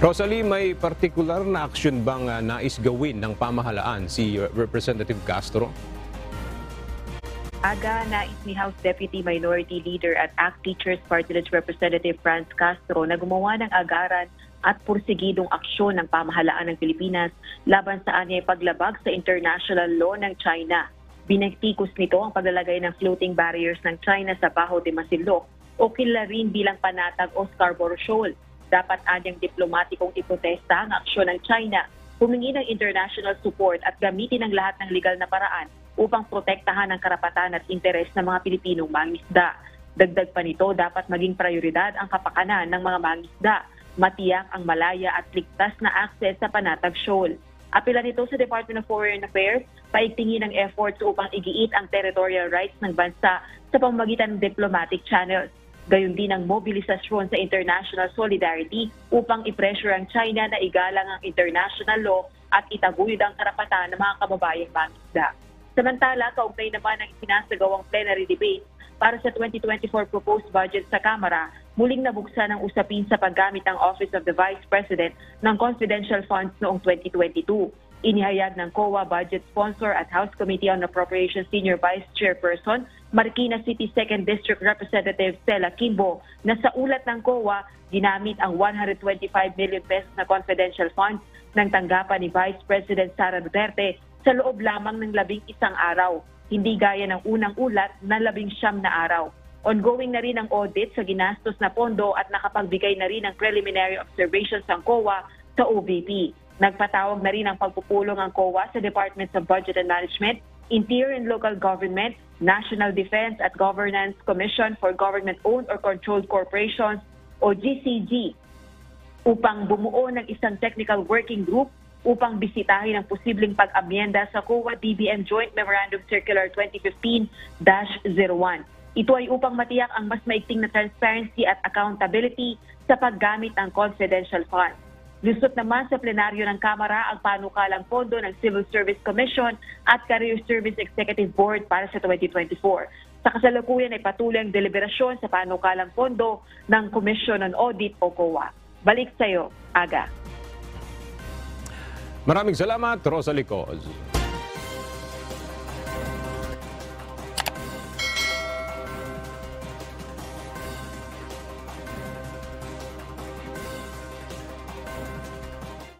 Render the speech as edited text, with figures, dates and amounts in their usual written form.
Rosalie, may partikular na aksyon bang nais gawin ng pamahalaan si Representative Castro? Aga, nais ni House Deputy Minority Leader at ACT Teachers Party List Representative Franz Castro na gumawa ng agaran at pursigidong aksyon ng pamahalaan ng Pilipinas laban sa anyay paglabag sa international law ng China. Binagtikos nito ang paglalagay ng floating barriers ng China sa Baho de Masinloc o kilala rin bilang Panatag o Scarborough Shoal. Dapat anyang diplomatikong iprotesta ang aksyon ng China, humingi ng international support at gamitin ang lahat ng legal na paraan upang protektahan ang karapatan at interes ng mga Pilipinong mangingisda. Dagdag pa nito, dapat maging prioridad ang kapakanan ng mga mangingisda, matiyak ang malaya at ligtas na akses sa Panatag Shoal. Apela nito sa Department of Foreign Affairs, paigtingin ang efforts upang igiit ang territorial rights ng bansa sa pamamagitan ng diplomatic channels. Gayon din ang mobilisasyon sa international solidarity upang i-pressure ang China na igalang ang international law at itaguyod ang karapatan ng mga kababayang mangingisda. Samantala, kaugnay naman ang isinasagawang plenary debate para sa 2024 proposed budget sa Kamara, muling nabuksan ang usapin sa paggamit ng Office of the Vice President ng confidential funds noong 2022. Inihayag ng COA budget sponsor at House Committee on Appropriations Senior Vice Chairperson, Marikina City 2nd District Representative Stella Kimbo, na sa ulat ng COA, ginamit ang 125 million pesos na confidential funds ng tanggapan ni Vice President Sara Duterte sa loob lamang ng 11 araw, hindi gaya ng unang ulat na 19 na araw. Ongoing na rin ang audit sa ginastos na pondo at nakapagbigay na rin ng preliminary observations ang COA sa OVP. Nagpatawag na rin ang pagpupulong ang COA sa Departments of Budget and Management, Interior and Local Government, National Defense at Governance Commission for Government-Owned or Controlled Corporations o GCG upang bumuo ng isang technical working group upang bisitahin ang posibleng pag-amyenda sa COA-DBM Joint Memorandum Circular 2015-01. Ito ay upang matiyak ang mas maigting na transparency at accountability sa paggamit ng confidential funds. Lusot naman sa plenaryo ng Kamara ang panukalang pondo ng Civil Service Commission at Career Service Executive Board para sa 2024. Sa kasalukuyan ay patuloy ang deliberasyon sa panukalang pondo ng Commission on Audit o COA. Balik sa iyo, Aga. Maraming salamat, Rosalie Coz.